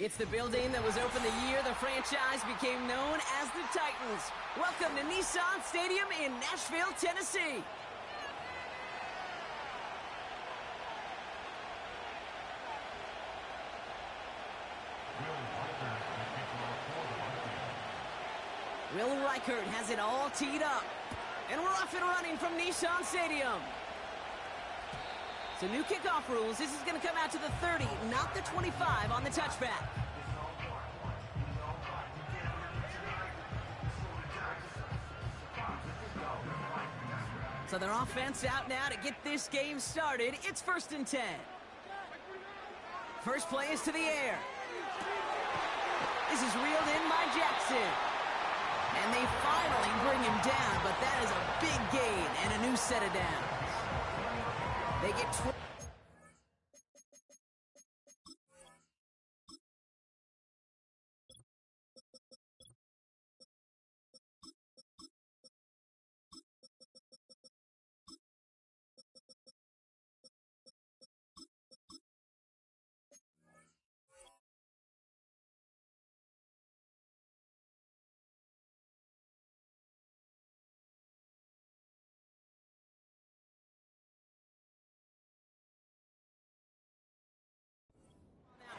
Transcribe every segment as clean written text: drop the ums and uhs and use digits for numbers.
It's the building that was opened the year the franchise became known as the Titans. Welcome to Nissan Stadium in Nashville, Tennessee. Will Reichert has it all teed up. And we're off and running from Nissan Stadium. So new kickoff rules. This is going to come out to the 30, not the 25 on the touchback. So their offense out now to get this game started. It's 1st and 10. First play is to the air. This is reeled in by Jackson. And they finally bring him down, but that is a big gain and a new set of downs. They get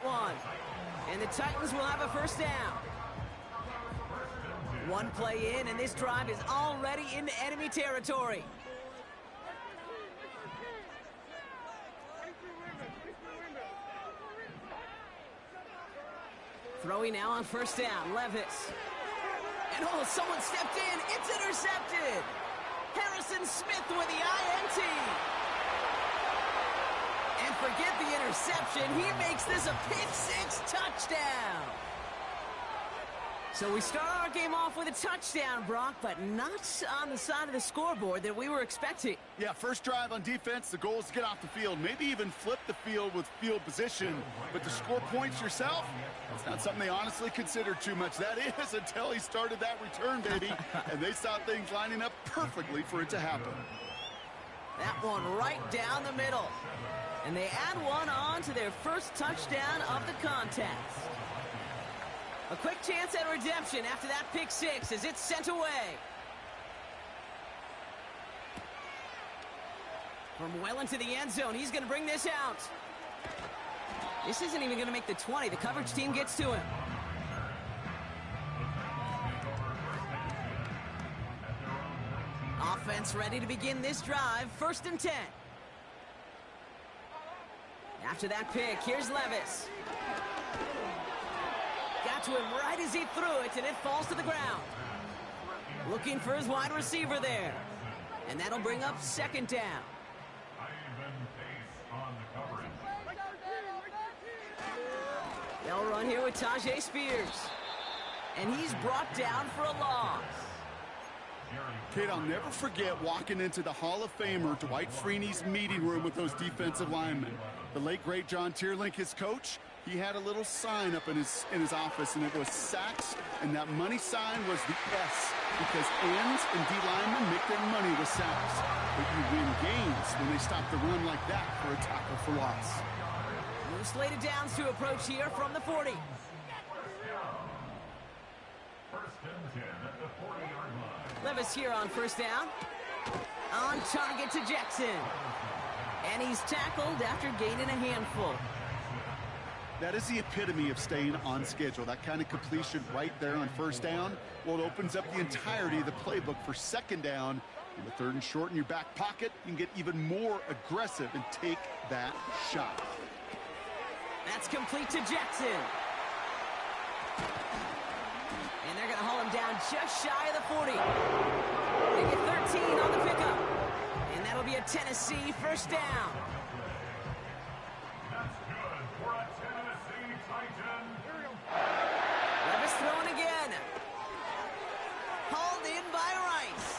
one. And the Titans will have a first down. One play in, and this drive is already into enemy territory. Throwing now on first down, Levis. And oh, someone stepped in. It's intercepted. Harrison Smith with the INT. And forget the interception. He makes this a pick-6 touchdown. So we start our game off with a touchdown, Brock, but not on the side of the scoreboard that we were expecting. Yeah, first drive on defense, the goal is to get off the field, maybe even flip the field with field position. But to score points yourself, that's not something they honestly considered too much. That is until he started that return, baby. And they saw things lining up perfectly for it to happen. That one right down the middle. And they add one on to their first touchdown of the contest. A quick chance at redemption after that pick-6 as it's sent away. From well into the end zone, he's going to bring this out. This isn't even going to make the 20. The coverage team gets to him. Offense ready to begin this drive. 1st and 10. After that pick, here's Levis. Got to him right as he threw it, and it falls to the ground. Looking for his wide receiver there. And that'll bring up 2nd down. They'll run here with Tajay Spears. And he's brought down for a loss. Kate, I'll never forget walking into the Hall of Famer Dwight Freeney's meeting room with those defensive linemen. The late, great John Tierlink, his coach, he had a little sign up in his office, and it was sacks, and that money sign was the S, because ends and D linemen make their money with sacks. But you win games when they stop the run like that for a tackle for loss. New slated downs to approach here from the 40. Levis here on 1st down. On target to Jackson. And he's tackled after gaining a handful. That is the epitome of staying on schedule. That kind of completion right there on 1st down. Well, it opens up the entirety of the playbook for 2nd down. In the 3rd and short in your back pocket, you can get even more aggressive and take that shot. That's complete to Jackson. And they're going to haul him down just shy of the 40. They get 13 on the pickup. And that'll be a Tennessee 1st down. That's good for a Tennessee Titan. Levis throwing again. Hauled in by Rice.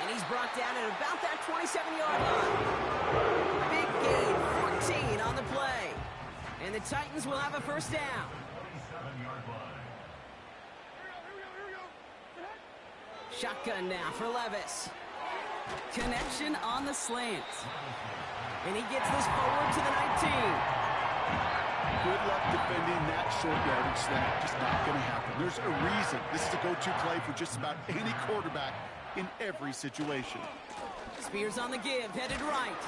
And he's brought down at about that 27-yard line. Big gain, 14 on the play. And the Titans will have a 1st down. 27-yard line. Shotgun now for Levis. Connection on the slant. And he gets this forward to the 19. Good luck defending that short yardage slant. Just not going to happen. There's a reason. This is a go-to play for just about any quarterback in every situation. Spears on the give, headed right.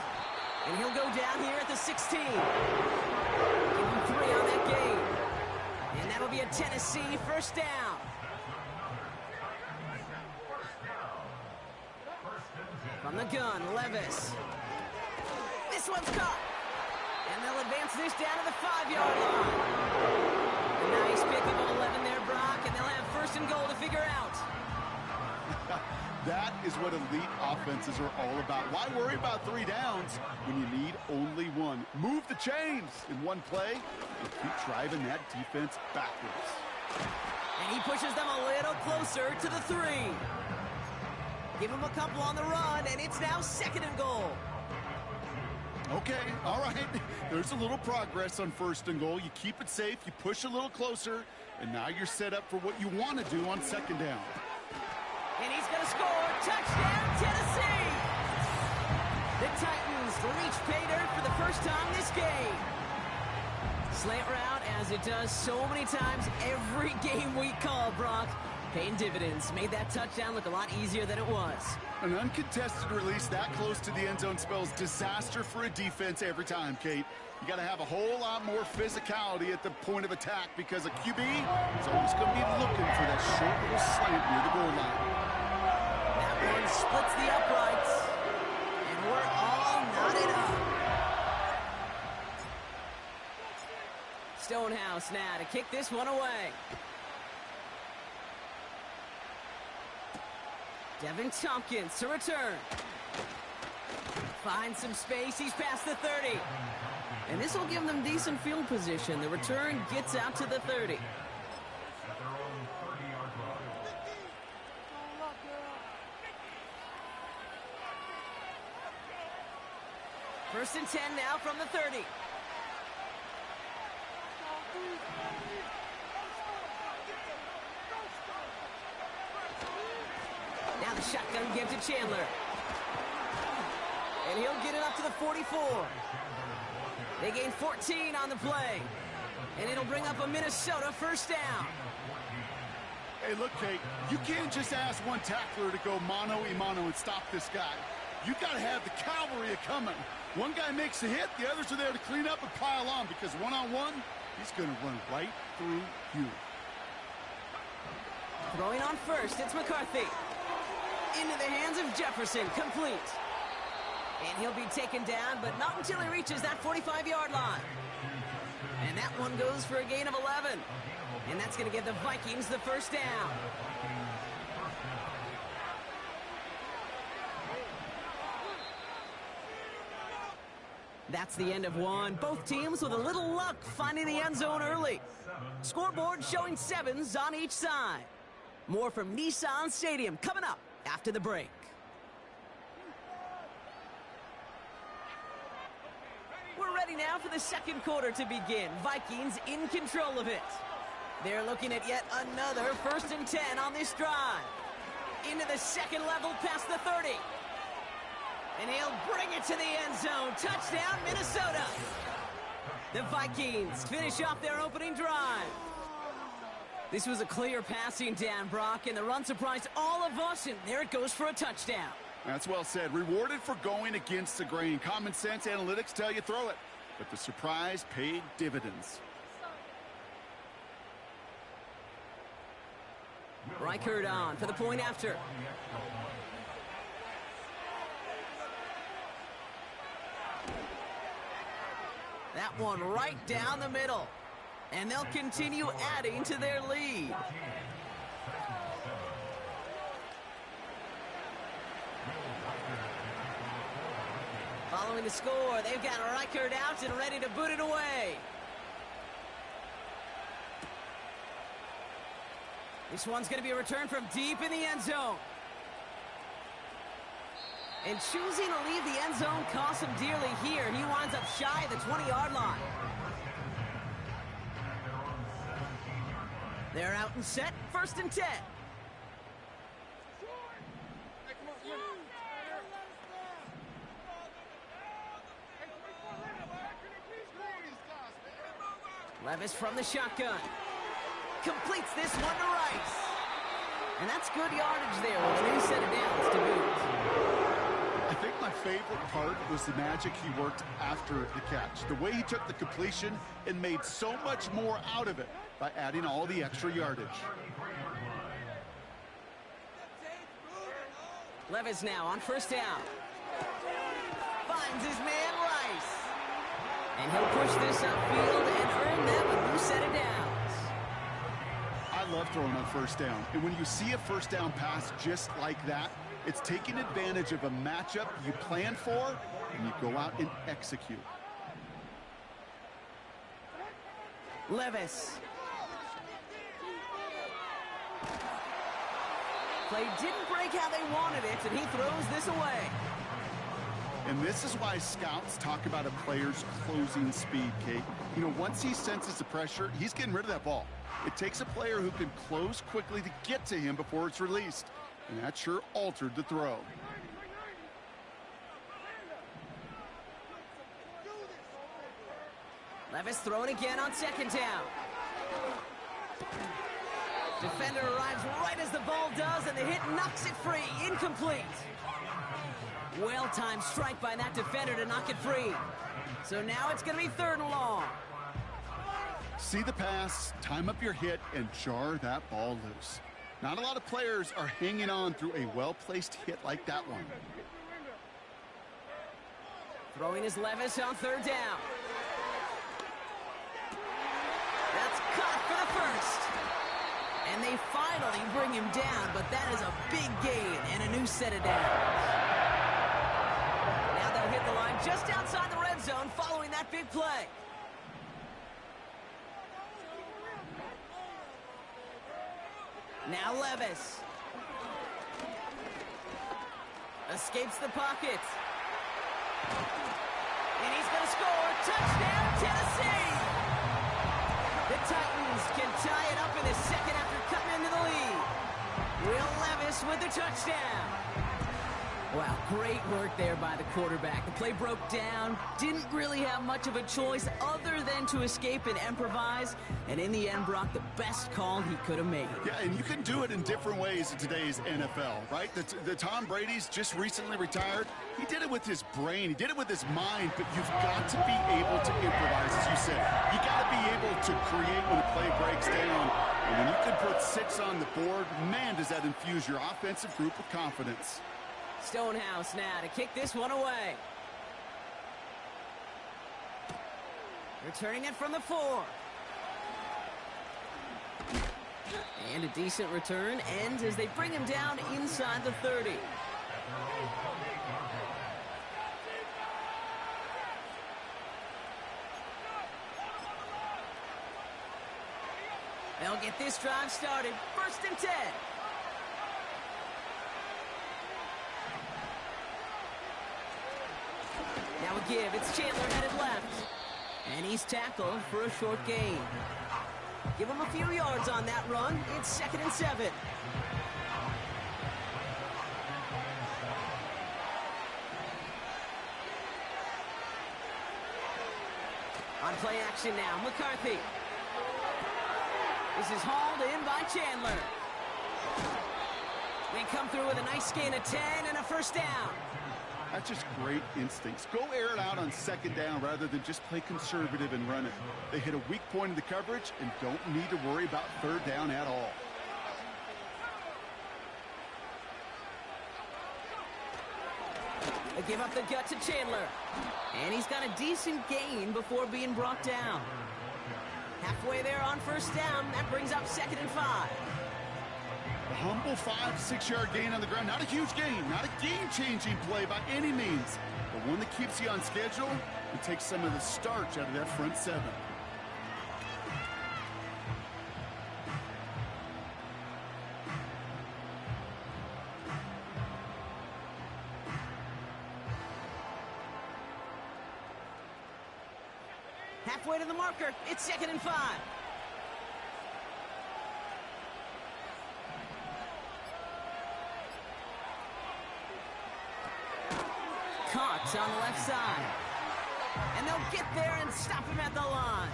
And he'll go down here at the 16. Give him 3 on that game. And that'll be a Tennessee first down. From the gun, Levis. This one's caught. And they'll advance this down to the 5-yard line. A nice pickup of 11 there, Brock, and they'll have first and goal to figure out. That is what elite offenses are all about. Why worry about 3 downs when you need only 1? Move the chains in one play and keep driving that defense backwards. And he pushes them a little closer to the 3. Give him a couple on the run, and it's now second and goal. Okay, all right. There's a little progress on first and goal. You keep it safe, you push a little closer, and now you're set up for what you want to do on second down. And he's going to score. Touchdown, Tennessee! The Titans reach pay dirt for the first time this game. Slant route, as it does so many times every game we call, Brock. Paying dividends. Made that touchdown look a lot easier than it was. An uncontested release that close to the end zone spells disaster for a defense every time, Kate. You got to have a whole lot more physicality at the point of attack because a QB is always going to be looking for that short little slant near the goal line. That one splits the uprights, and we're all knotted up. Stonehouse now to kick this one away. Devin Tompkins to return. Finds some space. He's past the 30. And this will give them decent field position. The return gets out to the 30. First and 10 now from the 30. Now the shotgun give to Chandler. And he'll get it up to the 44. They gain 14 on the play. And it'll bring up a Minnesota first down. Hey, look, Kate, you can't just ask one tackler to go mano-a-mano and stop this guy. You got to have the cavalry coming. One guy makes a hit, the others are there to clean up and pile on because one-on-one, he's going to run right through you. Throwing on first, it's McCarthy. Into the hands of Jefferson, complete. And he'll be taken down, but not until he reaches that 45-yard line. And that one goes for a gain of 11. And that's going to give the Vikings the first down. That's the end of one. Both teams with a little luck finding the end zone early. Scoreboard showing 7s on each side. More from Nissan Stadium coming up after the break. We're ready now for the second quarter to begin. Vikings in control of it. They're looking at yet another first and 10 on this drive. Into the second level past the 30. And he'll bring it to the end zone. Touchdown, Minnesota. The Vikings finish off their opening drive. This was a clear passing down, Brock, and the run surprised all of us, and there it goes for a touchdown. That's well said. Rewarded for going against the grain. Common sense analytics tell you throw it, but the surprise paid dividends. Reichard on for the point after. That one right down the middle. And they'll continue adding to their lead. Following the score, they've got Reichard out and ready to boot it away. This one's going to be a return from deep in the end zone. And choosing to leave the end zone costs him dearly here. He winds up shy of the 20-yard line. They're out and set, first and 10. Levis from the shotgun. Completes this one to Rice. And that's good yardage there with a new set of downs to boot. I think my favorite part was the magic he worked after the catch. The way he took the completion and made so much more out of it by adding all the extra yardage. Levis now on first down. Finds his man Rice. And he'll push this upfield and earn them a new set of downs. I love throwing on first down. And when you see a first down pass just like that, it's taking advantage of a matchup you plan for, and you go out and execute. Levis. Play didn't break how they wanted it, and he throws this away. And this is why scouts talk about a player's closing speed, Kate. You know, once he senses the pressure, he's getting rid of that ball. It takes a player who can close quickly to get to him before it's released. And that sure altered the throw. Levis throwing again on second down. Defender arrives right as the ball does, and the hit knocks it free. Incomplete. Well-timed strike by that defender to knock it free. So now it's going to be 3rd and long. See the pass, time up your hit, and jar that ball loose. Not a lot of players are hanging on through a well-placed hit like that one. Throwing is Levis on 3rd down. That's caught for the first. And they finally bring him down, but that is a big gain and a new set of downs. Now they'll hit the line just outside the red zone following that big play. Now Levis. Escapes the pocket. And he's going to score. Touchdown, Tennessee! The Titans can tie it up in the second after cutting into the lead. Will Levis with the touchdown. Wow, great work there by the quarterback. The play broke down, didn't really have much of a choice other than to escape and improvise, and in the end brought the best call he could have made. Yeah, and you can do it in different ways in today's NFL, right? The Tom Brady's just recently retired. He did it with his brain. He did it with his mind, but you've got to be able to improvise, as you said. You got to be able to create when a play breaks down. And when you can put 6 on the board, man, does that infuse your offensive group with confidence. Stonehouse now to kick this one away. Returning it from the 4. And a decent return ends as they bring him down inside the 30. They'll get this drive started. 1st and 10. Now a give. It's Chandler headed left. And he's tackled for a short gain. Give him a few yards on that run. It's 2nd and 7. On play action now, McCarthy. This is hauled in by Chandler. They come through with a nice gain of 10 and a 1st down. That's just great instincts. Go air it out on 2nd down rather than just play conservative and run it. They hit a weak point in the coverage and don't need to worry about 3rd down at all. They give up the gut to Chandler. And he's got a decent gain before being brought down. Halfway there on 1st down. That brings up 2nd and 5. A humble 5-6 yard gain on the ground. Not a huge gain, not a game-changing play by any means, but one that keeps you on schedule and takes some of the starch out of that front 7. Halfway to the marker. It's 2nd and 5. Caught on the left side. And they'll get there and stop him at the line.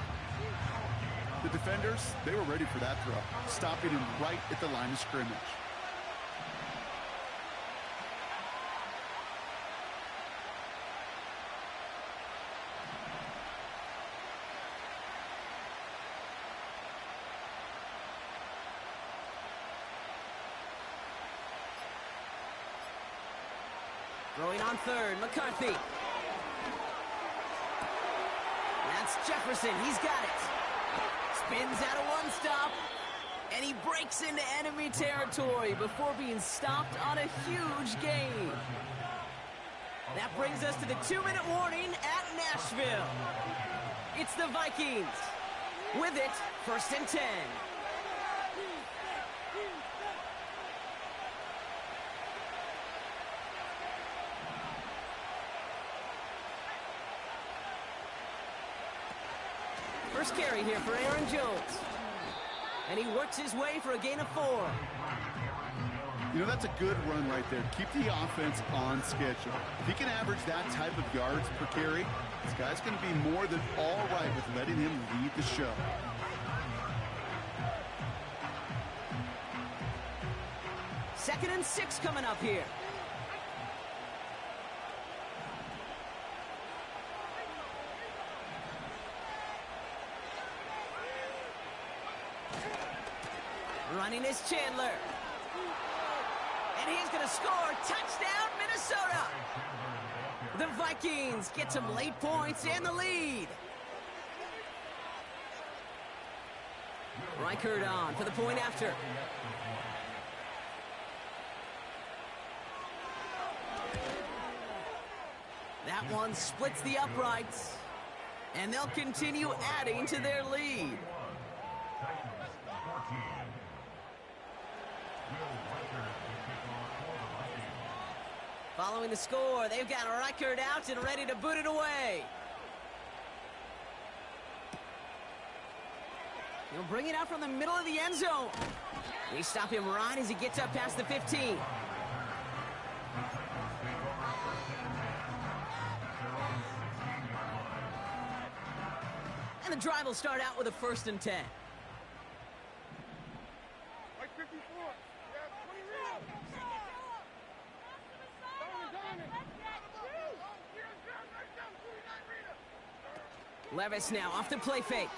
The defenders, they were ready for that throw, stopping him right at the line of scrimmage. Throwing on third, McCarthy. That's Jefferson, he's got it. Spins out of one stop, and he breaks into enemy territory before being stopped on a huge gain. That brings us to the 2-minute warning at Nashville. It's the Vikings. With it, 1st and 10. First carry here for Aaron Jones. And he works his way for a gain of 4. You know, that's a good run right there. Keep the offense on schedule. If he can average that type of yards per carry, this guy's going to be more than all right with letting him lead the show. Second and 6 coming up here. Running is Chandler. And he's going to score. Touchdown, Minnesota. The Vikings get some late points and the lead. Reichert on for the point after. That one splits the uprights. And they'll continue adding to their lead. Following the score, they've got Reichert out and ready to boot it away. He'll bring it out from the middle of the end zone. They stop him right as he gets up past the 15. And the drive will start out with a 1st and 10. Levis now off the play fake.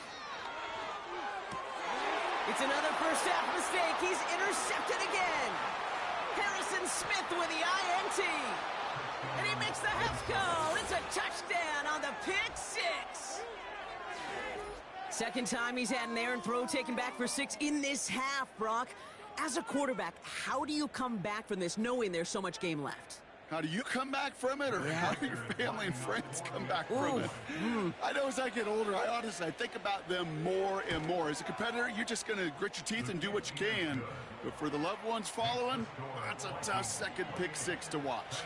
It's another first half mistake. He's intercepted again. Harrison Smith with the INT. And he makes the half goal. It's a touchdown on the pick 6. Second time he's had an errant throw taken back for 6 in this half, Brock. As a quarterback, how do you come back from this knowing there's so much game left? How do you come back from it, or how do your family and friends come back from it? I know as I get older, I think about them more and more. As a competitor, you're just going to grit your teeth and do what you can. But for the loved ones following, that's a tough second pick 6 to watch.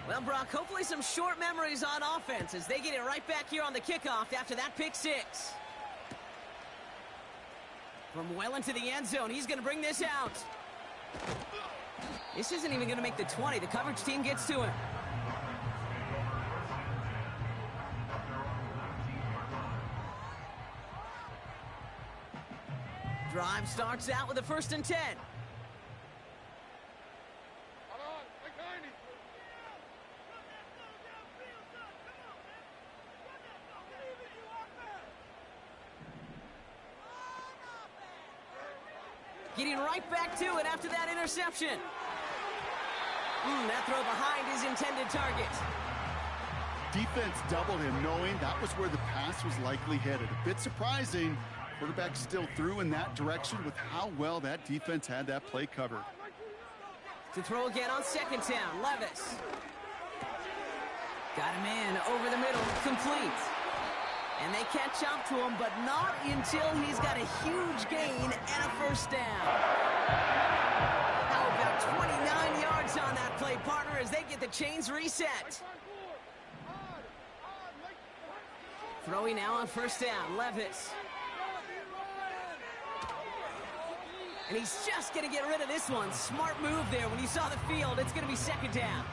Well, Brock, hopefully some short memories on offense as they get it right back here on the kickoff after that pick 6. From well into the end zone, he's going to bring this out. This isn't even going to make the 20. The coverage team gets to him. Drive starts out with a 1st and 10. Getting right back to it after that interception. That throw behind his intended target. Defense doubled him, knowing that was where the pass was likely headed. A bit surprising. Quarterback still threw in that direction with how well that defense had that play covered. To throw again on 2nd down, Levis. Got him in over the middle, complete. And they catch up to him, but not until he's got a huge gain and a 1st down. How about 29 yards on that play, partner, as they get the chains reset. Throwing now on 1st down, Levis. And he's just going to get rid of this one. Smart move there when he saw the field. It's going to be 2nd down.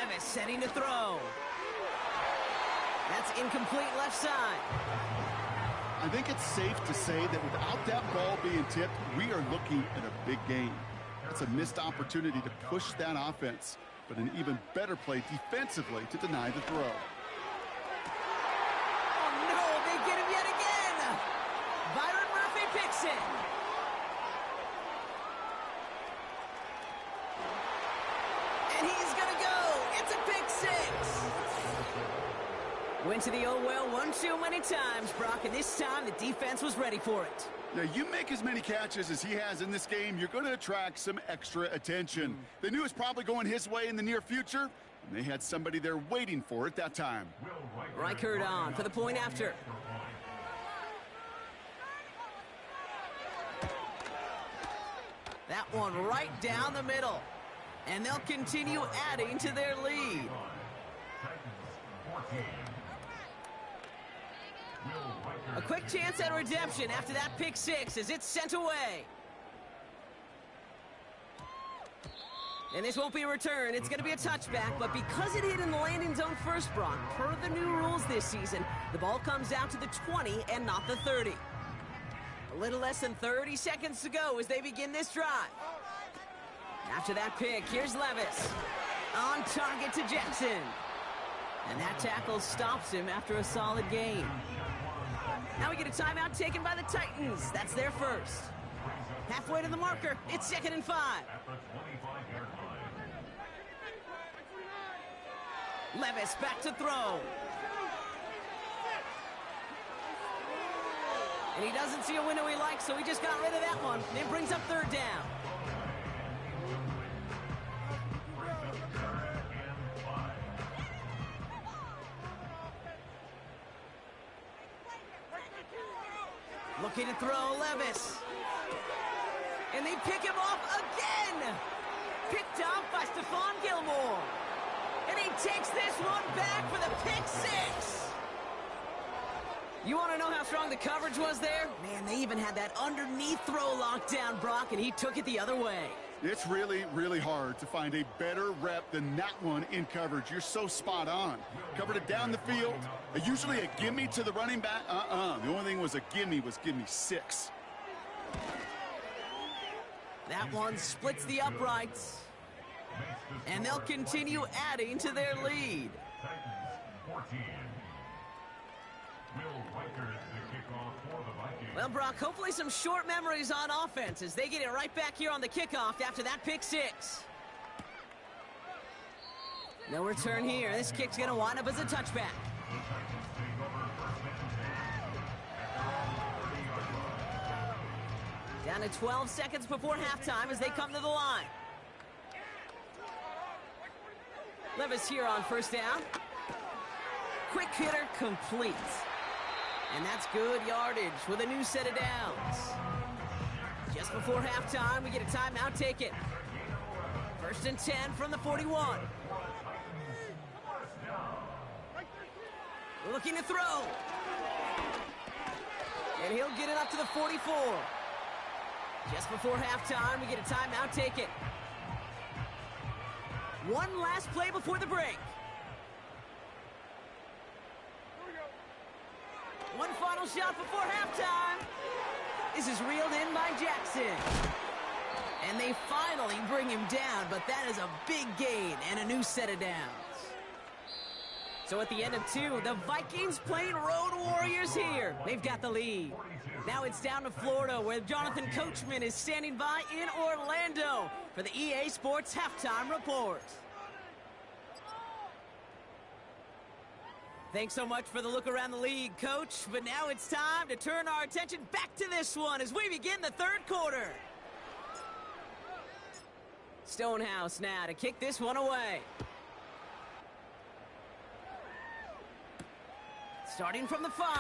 Levis setting to throw. That's incomplete left side. I think it's safe to say that without that ball being tipped, we are looking at a big game. It's a missed opportunity to push that offense, but an even better play defensively to deny the throw. Oh no, they get him yet again. Byron Murphy picks it. And he's gonna go. It's a pick six. Went to the oh well one too many times, Brock, and this time the defense was ready for it. Now, you make as many catches as he has in this game, you're going to attract some extra attention. They knew it was probably going his way in the near future, and they had somebody there waiting for it that time. Reichert on for the point after. That one right down the middle. And they'll continue adding to their lead. A quick chance at redemption after that pick six as it's sent away. And this won't be a return. It's going to be a touchback, but because it hit in the landing zone first, Brock, per the new rules this season, the ball comes out to the 20 and not the 30. A little less than 30 seconds to go as they begin this drive. After that pick, here's Levis. On target to Jackson. And that tackle stops him after a solid gain. Now we get a timeout taken by the Titans. That's their first. Halfway to the marker. It's 2nd and 5. Levis back to throw. And he doesn't see a window he likes, so he just got rid of that one. And it brings up 3rd down. Looking to throw Levis. And they pick him off again. Picked off by Stephon Gilmore. And he takes this one back for the pick six. You want to know how strong the coverage was there? Man, they even had that underneath throw locked down, Brock, and he took it the other way. It's really, really hard to find a better rep than that one in coverage. You're so spot on. Covered it down the field. Usually a gimme to the running back. The only thing was a gimme 6. That one splits the uprights. And they'll continue adding to their lead. Well, Brock, hopefully some short memories on offense as they get it right back here on the kickoff after that pick six. No return here. This kick's going to wind up as a touchback. Down to 12 seconds before halftime as they come to the line. Levis here on 1st down. Quick hitter complete. And that's good yardage with a new set of downs. Just before halftime, we get a timeout taken. 1st and 10 from the 41. Looking to throw. And he'll get it up to the 44. Just before halftime, we get a timeout taken. One last play before the break. One final shot before halftime. This is reeled in by Jackson. And they finally bring him down, but that is a big gain and a new set of downs. So at the end of 2, the Vikings playing Road Warriors here. They've got the lead. Now it's down to Florida, where Jonathan Coachman is standing by in Orlando for the EA Sports Halftime Report. Thanks so much for the look around the league, Coach. But now it's time to turn our attention back to this one as we begin the 3rd quarter. Stonehouse now to kick this one away. Starting from the 5.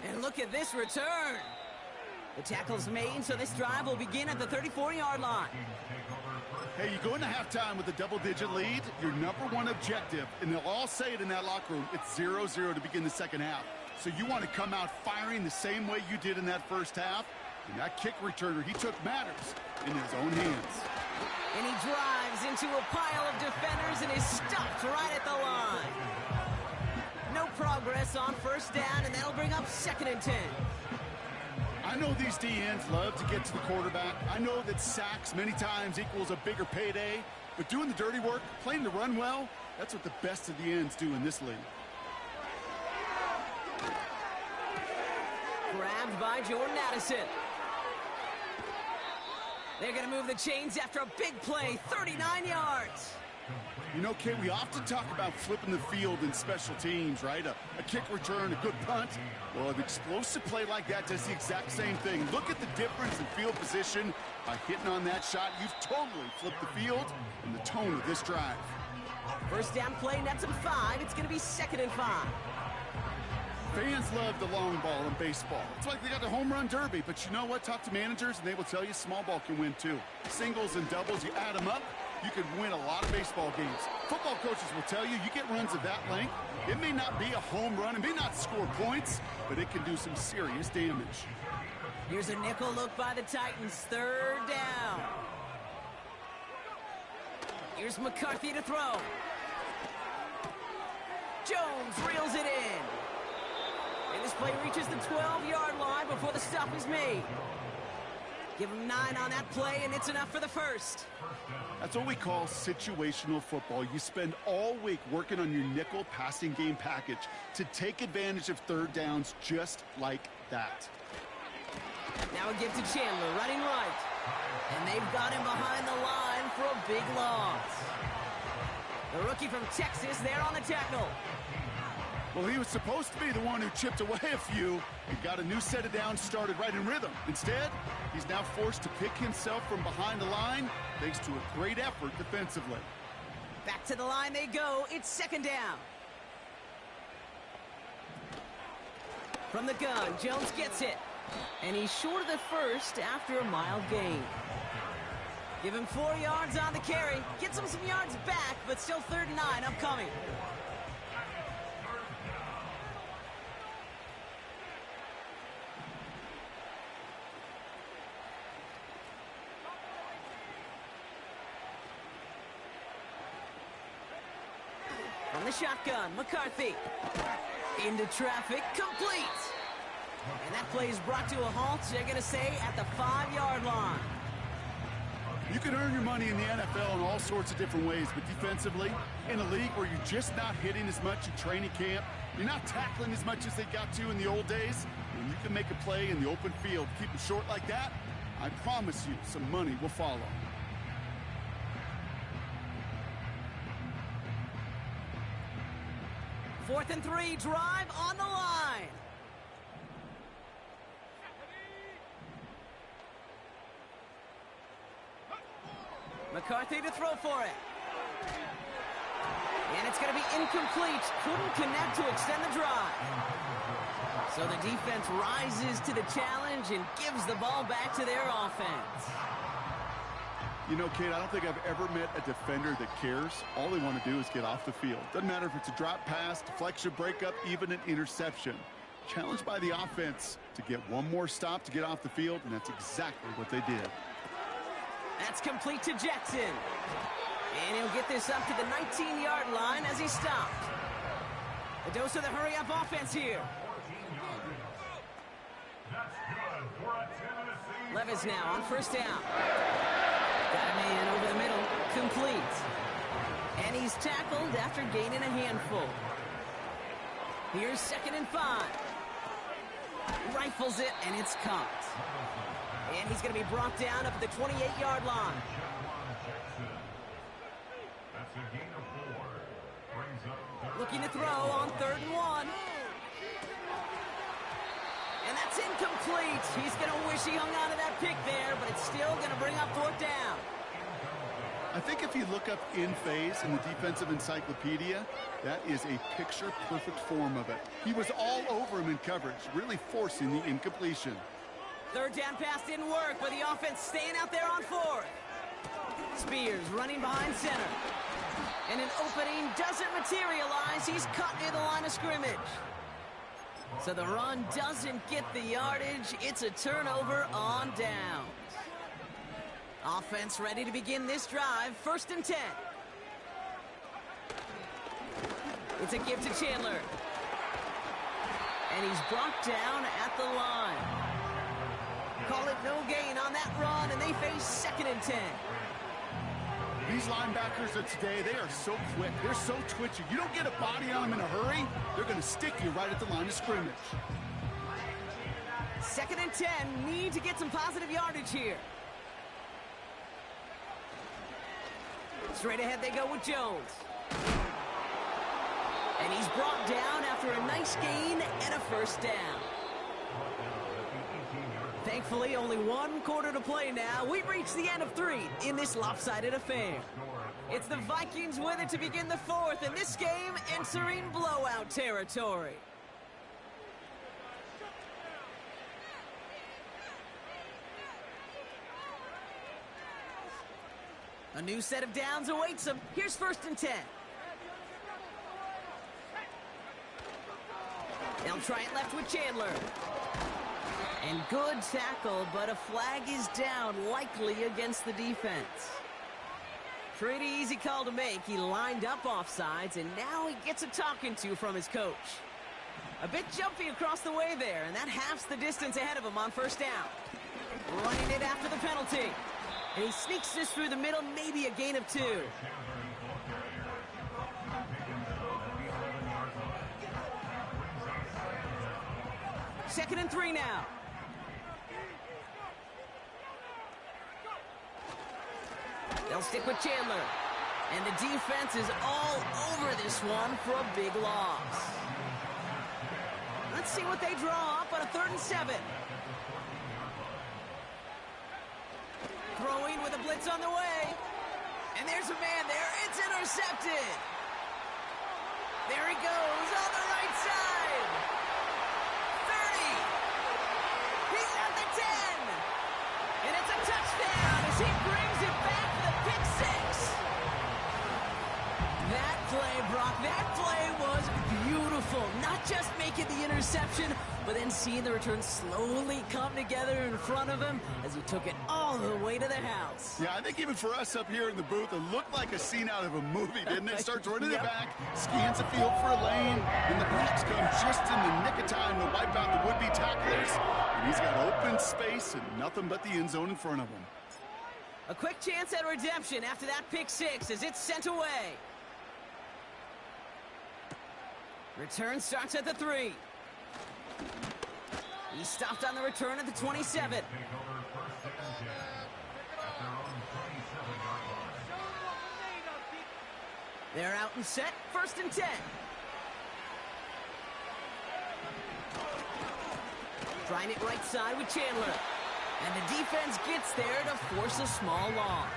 And look at this return. The tackle's made, so this drive will begin at the 34-yard line. Hey, you go into halftime with a double-digit lead, your #1 objective, and they'll all say it in that locker room, it's 0-0 to begin the 2nd half. So you want to come out firing the same way you did in that 1st half. And that kick returner, he took matters in his own hands. And he drives into a pile of defenders and is stopped right at the line. No progress on first down, and that'll bring up 2nd and 10. I know these DNs love to get to the quarterback. I know that sacks many times equals a bigger payday, but doing the dirty work, playing the run well, that's what the best of the ends do in this league. Grabbed by Jordan Addison. They're going to move the chains after a big play, 39 yards. You know, Kate, we often talk about flipping the field in special teams, right? A kick return, a good punt. Well, an explosive play like that does the exact same thing. Look at the difference in field position. By hitting on that shot, you've totally flipped the field and the tone of this drive. First down play, nets him 5. It's going to be 2nd and 5. Fans love the long ball in baseball. It's like they got the home run derby, but you know what? Talk to managers, and they will tell you small ball can win too. Singles and doubles, you add them up, you can win a lot of baseball games. Football coaches will tell you, you get runs of that length, it may not be a home run, it may not score points, but it can do some serious damage. Here's a nickel look by the Titans, 3rd down. Here's McCarthy to throw. Jones reels it in. And this play reaches the 12-yard line before the stop is made. Give him 9 on that play, and it's enough for the first. That's what we call situational football. You spend all week working on your nickel passing game package to take advantage of 3rd downs just like that. Now a give to Chandler, running right. And they've got him behind the line for a big loss. The rookie from Texas there on the tackle. Well, he was supposed to be the one who chipped away a few. He got a new set of downs started right in rhythm. Instead, he's now forced to pick himself from behind the line thanks to a great effort defensively. Back to the line they go. It's 2nd down. From the gun, Jones gets it. And he's short of the first after a mild gain. Give him 4 yards on the carry. Gets him some yards back, but still 3rd and 9 upcoming. From the shotgun, McCarthy. Into traffic, complete. And that play is brought to a halt, they're going to say, at the 5-yard line. You can earn your money in the NFL in all sorts of different ways, but defensively, in a league where you're just not hitting as much in training camp, you're not tackling as much as they got to in the old days, when you can make a play in the open field, keep it short like that, I promise you some money will follow. Fourth and 3, drive on the line. McCarthy to throw for it. And it's going to be incomplete. Couldn't connect to extend the drive. So the defense rises to the challenge and gives the ball back to their offense. You know, Kate, I don't think I've ever met a defender that cares. All they want to do is get off the field. Doesn't matter if it's a drop pass, deflection, breakup, even an interception. Challenged by the offense to get one more stop to get off the field, and that's exactly what they did. That's complete to Jackson. And he'll get this up to the 19-yard line as he stopped. A dose of the hurry-up offense here. Levis now on first down. Got a man over the middle. Complete. And he's tackled after gaining a handful. Here's 2nd and 5. Rifles it, and it's caught. And he's going to be brought down up at the 28-yard line. Looking to throw on 3rd and 1. And that's incomplete. He's going to wish he hung on to that pick there, but it's still going to bring up 4th down. I think if you look up in phase in the defensive encyclopedia, that is a picture-perfect form of it. He was all over him in coverage, really forcing the incompletion. 3rd down pass didn't work, but the offense staying out there on 4th. Spears running behind center. And an opening doesn't materialize. He's caught near the line of scrimmage. So the run doesn't get the yardage. It's a turnover on downs. Offense ready to begin this drive. 1st and 10. It's a give to Chandler. And he's brought down at the line. Call it no gain on that run, and they face 2nd and 10. These linebackers of today, they are so quick. They're so twitchy. You don't get a body on them in a hurry, they're going to stick you right at the line of scrimmage. 2nd and 10. Need to get some positive yardage here. Straight ahead they go with Jones. And he's brought down after a nice gain and a 1st down. Thankfully, only 1 quarter to play now. We've reached the end of 3 in this lopsided affair. It's the Vikings with it to begin the 4th, and this game entering blowout territory. A new set of downs awaits them. Here's 1st and 10. They'll try it left with Chandler. And good tackle, but a flag is down, likely against the defense. Pretty easy call to make. He lined up offsides, and now he gets a talking to from his coach. A bit jumpy across the way there, and that halves the distance ahead of him on 1st down. Running it after the penalty. And he sneaks this through the middle, maybe a gain of 2. 2nd and 3 now. They'll stick with Chandler. And the defense is all over this one for a big loss. Let's see what they draw up on a 3rd and 7. Throwing with a blitz on the way. And there's a man there. It's intercepted. There he goes on the right side. 30. He's at the 10. And it's a touchdown as he brings it back for the pick 6. That play, Brock, that play was beautiful. Not just making the interception, but then seeing the return slowly come together in front of him as he took it all the way to the house. Yeah, I think even for us up here in the booth, it looked like a scene out of a movie, didn't it? Starts running it back, scans the field for a lane, and the blocks come just in the nick of time to wipe out the would-be tacklers. And he's got open space and nothing but the end zone in front of him. A quick chance at redemption after that pick 6 as it's sent away. Return starts at the 3. He stopped on the return at the 27. They're out and set. 1st and 10. Trying it right side with Chandler. And the defense gets there to force a small loss.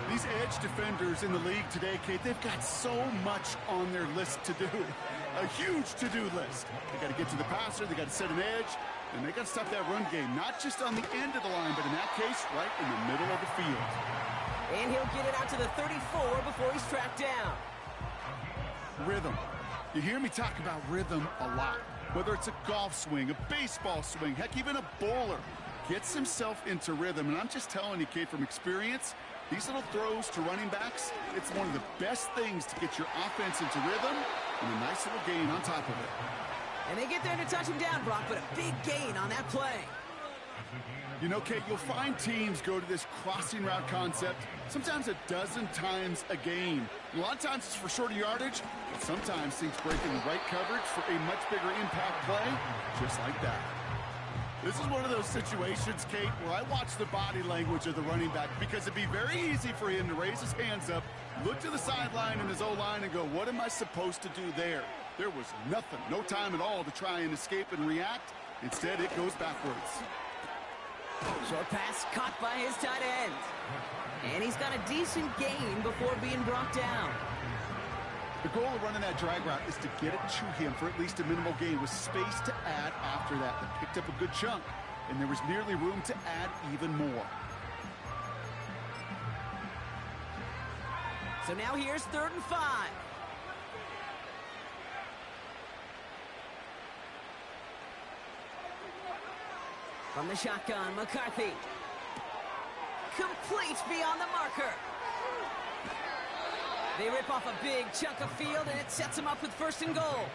These edge defenders in the league today, Kate, they've got so much on their list to do. A huge to-do list. They got to get to the passer, they got to set an edge, and they got to stop that run game, not just on the end of the line, but in that case, right in the middle of the field. And he'll get it out to the 34 before he's tracked down. Rhythm. You hear me talk about rhythm a lot. Whether it's a golf swing, a baseball swing, heck, even a bowler gets himself into rhythm. And I'm just telling you, Kate, from experience, these little throws to running backs, it's one of the best things to get your offense into rhythm and a nice little gain on top of it. And they get there to touch him down, Brock, but a big gain on that play. You know, Kate, you'll find teams go to this crossing route concept sometimes a dozen times a game. A lot of times it's for shorter yardage, but sometimes things break in the right coverage for a much bigger impact play, just like that. This is one of those situations, Kate, where I watch the body language of the running back because it'd be very easy for him to raise his hands up, look to the sideline in his O-line and go, what am I supposed to do there? There was nothing, no time at all to try and escape and react. Instead, it goes backwards. Short pass caught by his tight end. And he's got a decent gain before being brought down. The goal of running that drag route is to get it to him for at least a minimal gain with space to add after that. They picked up a good chunk, and there was nearly room to add even more. So now here's 3rd and 5. From the shotgun, McCarthy. incomplete beyond the marker. They rip off a big chunk of field, and it sets them up with 1st and goal.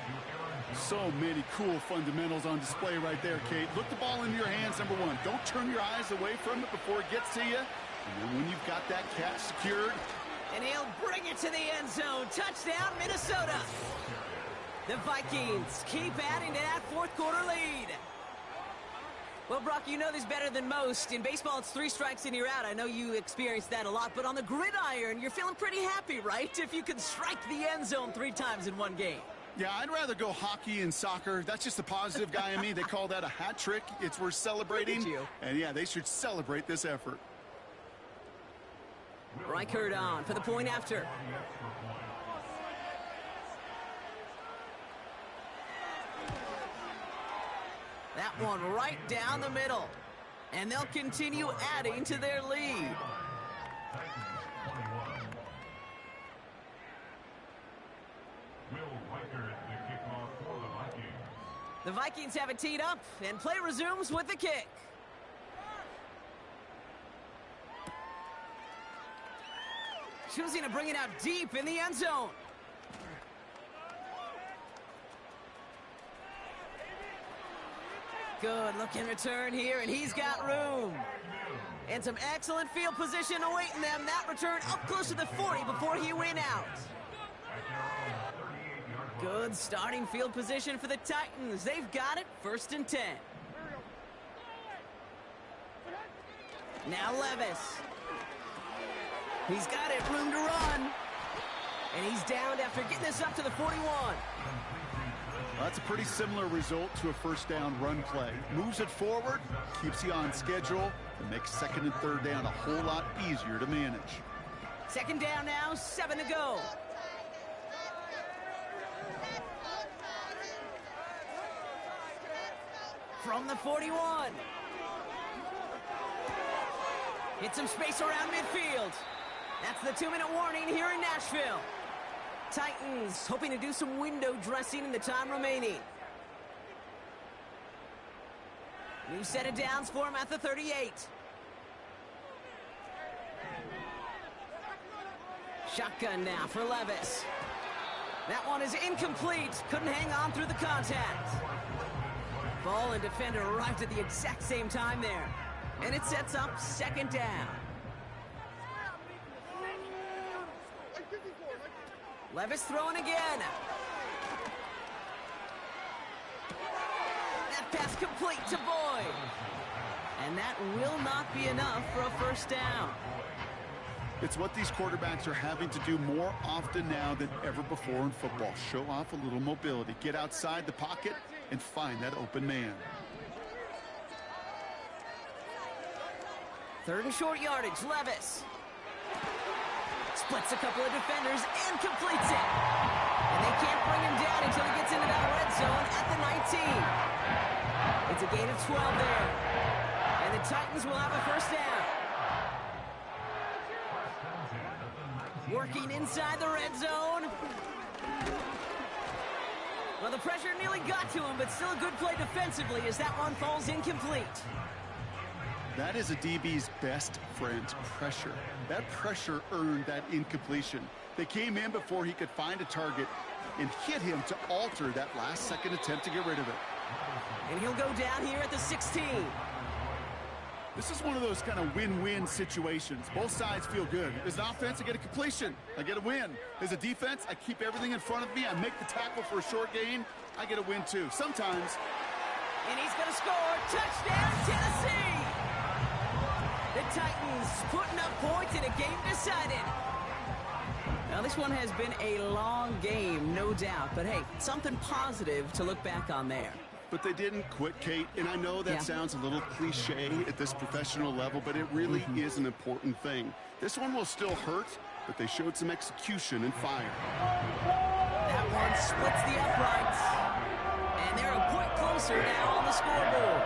So many cool fundamentals on display right there, Kate. Look the ball into your hands, number one. Don't turn your eyes away from it before it gets to you. And then when you've got that catch secured. And he'll bring it to the end zone. Touchdown, Minnesota. The Vikings keep adding to that 4th quarter lead. Well, Brock, you know this better than most. In baseball, it's 3 strikes and you're out. I know you experienced that a lot, but on the gridiron, you're feeling pretty happy, right? If you could strike the end zone 3 times in one game. Yeah, I'd rather go hockey and soccer. That's just the positive guy in me. They call that a hat trick. It's worth celebrating. Look at you. And yeah, they should celebrate this effort. Reichert on for the point after. That one right down the middle. And they'll continue adding to their lead. The Vikings have it teed up, and play resumes with the kick. Choosing to bring it out deep in the end zone. Good looking return here, and he's got room. And some excellent field position awaiting them. That return up close to the 40 before he went out. Good starting field position for the Titans. They've got it, 1st and 10. Now Levis. He's got it, room to run. And he's downed after getting this up to the 41. Well, that's a pretty similar result to a 1st down run play. Moves it forward, keeps you on schedule, and makes 2nd and 3rd down a whole lot easier to manage. 2nd down now, 7 to go. From the 41. Hit some space around midfield. That's the 2-minute warning here in Nashville. Titans hoping to do some window dressing in the time remaining. New set of downs for him at the 38. Shotgun now for Levis. That one is incomplete. Couldn't hang on through the contact. Ball and defender arrived at the exact same time there. And it sets up 2nd down. Levis throwing again. That pass complete to Boyd. And that will not be enough for a 1st down. It's what these quarterbacks are having to do more often now than ever before in football. Show off a little mobility. Get outside the pocket and find that open man. 3rd and short yardage, Levis. Splits a couple of defenders and completes it. And they can't bring him down until he gets into that red zone at the 19. It's a gain of 12 there. And the Titans will have a 1st down. Working inside the red zone. Well, the pressure nearly got to him, but still a good play defensively as that one falls incomplete. That is a DB's best friend, pressure. That pressure earned that incompletion. They came in before he could find a target and hit him to alter that last-second attempt to get rid of it. And he'll go down here at the 16. This is one of those kind of win-win situations. Both sides feel good. As an offense, I get a completion. I get a win. As a defense, I keep everything in front of me. I make the tackle for a short gain. I get a win, too. Sometimes. And he's going to score. Touchdown, Tennessee! The Titans putting up points in a game decided. Now, this one has been a long game, no doubt. But, hey, something positive to look back on there. But they didn't quit, Kate, and I know that sounds a little cliche at this professional level, but it really is an important thing. This one will still hurt, but they showed some execution and fire. That one splits the uprights, and they're a point closer now on the scoreboard.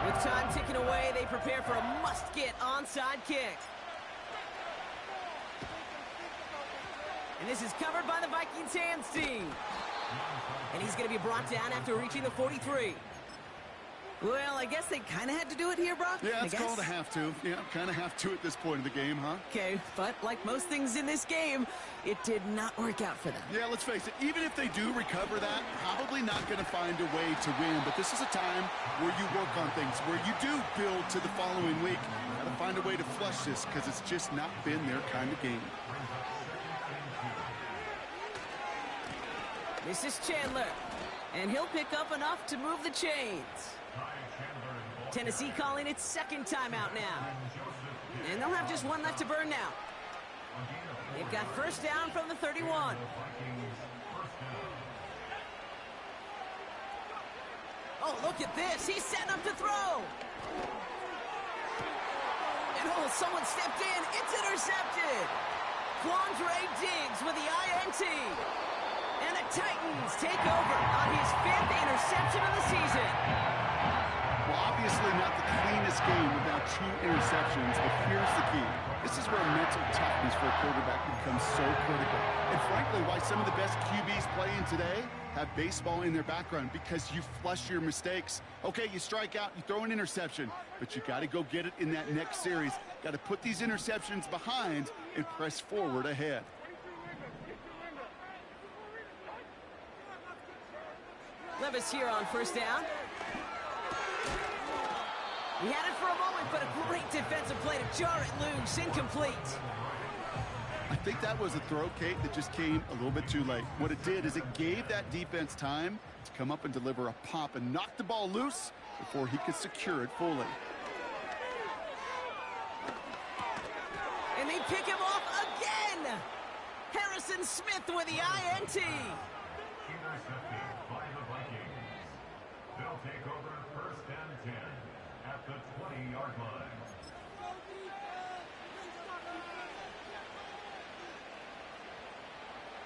With time ticking away, they prepare for a must-get onside kick. And this is covered by the Vikings hands team. And he's going to be brought down after reaching the 43. Well, I guess they kind of had to do it here, Brock. Yeah, it's called a have to. Yeah, kind of have to at this point of the game, huh? Okay, but like most things in this game, it did not work out for them. Yeah, let's face it, even if they do recover that, probably not going to find a way to win. But this is a time where you work on things, where you do build to the following week. Got to find a way to flush this because it's just not been their kind of game. This is Chandler, and he'll pick up enough to move the chains. Tennessee calling its second timeout now. And they'll have just one left to burn now. They've got first down from the 31. Oh, look at this. He's setting up to throw. And oh, someone stepped in. It's intercepted. Quandre Diggs with the INT. And the Titans take over on his 5th interception of the season. Well, obviously not the cleanest game without 2 interceptions, but here's the key. This is where mental toughness for a quarterback becomes so critical. And frankly, why some of the best QBs playing today have baseball in their background, because you flush your mistakes. Okay, you strike out, you throw an interception, but you got to go get it in that next series. Got to put these interceptions behind and press forward ahead. Levis here on first down. He had it for a moment, but a great defensive play to jar it loose. Incomplete. I think that was a throw, Kate, that just came a little bit too late. What it did is it gave that defense time to come up and deliver a pop and knock the ball loose before he could secure it fully. And they pick him off again. Harrison Smith with the INT. Intercepted by the Vikings. They'll take over first and 10 at the 20-yard line.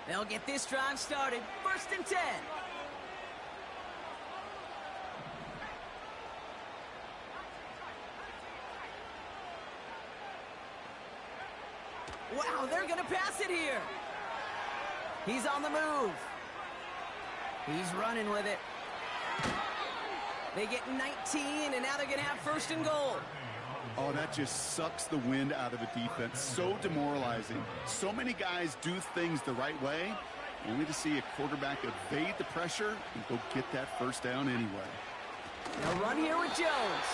They'll get this drive started. First and 10. Wow, they're going to pass it here. He's on the move. He's running with it. They get 19, and now they're going to have first and goal. Oh, that just sucks the wind out of a defense. So demoralizing. So many guys do things the right way, only to see a quarterback evade the pressure and go get that first down anyway. They'll run here with Jones.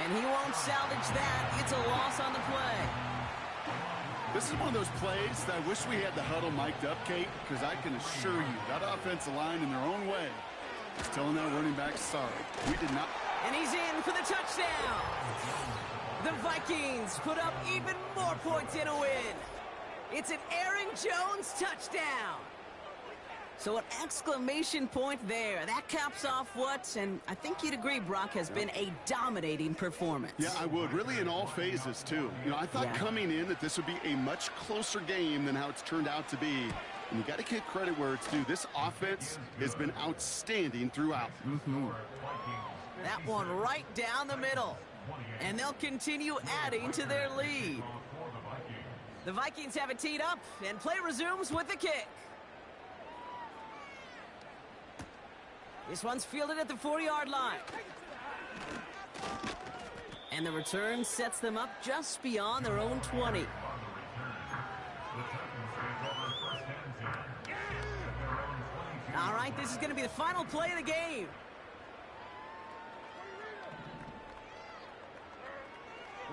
And he won't salvage that. It's a loss on the play. This is one of those plays that I wish we had the huddle mic'd up, Kate, because I can assure you that offensive line in their own way is telling that running back, sorry, we did not. And he's in for the touchdown. The Vikings put up even more points in a win. It's an Aaron Jones touchdown. So an exclamation point there. That caps off what, and I think you'd agree, Brock, has been a dominating performance. Yeah, I would. Really in all phases, too. You know, I thought coming in that this would be a much closer game than how it's turned out to be. And you got to give credit where it's due. This offense has been outstanding throughout. That one right down the middle. And they'll continue adding to their lead. The Vikings have it teed up, and play resumes with the kick. This one's fielded at the 40-yard line. And the return sets them up just beyond their own 20. All right, this is going to be the final play of the game.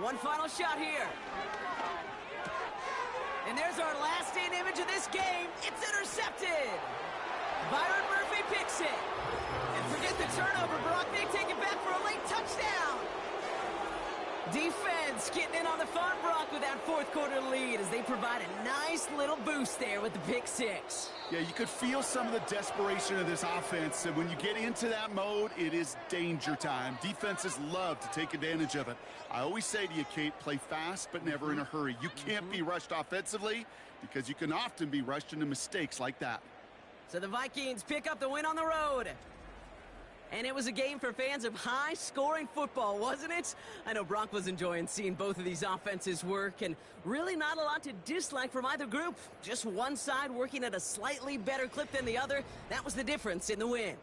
One final shot here. And there's our last-in image of this game. It's intercepted. Byron Murphy picks it. And forget the turnover, Brock. They take it back for a late touchdown. Defense getting in on the fun, Brock, with that fourth quarter lead as they provide a nice little boost there with the pick six. Yeah, you could feel some of the desperation of this offense. And when you get into that mode, it is danger time. Defenses love to take advantage of it. I always say to you, Kate, play fast but never in a hurry. You can't be rushed offensively because you can often be rushed into mistakes like that. So the Vikings pick up the win on the road. And it was a game for fans of high-scoring football, wasn't it? I know Brock was enjoying seeing both of these offenses work, and really not a lot to dislike from either group. Just one side working at a slightly better clip than the other. That was the difference in the win.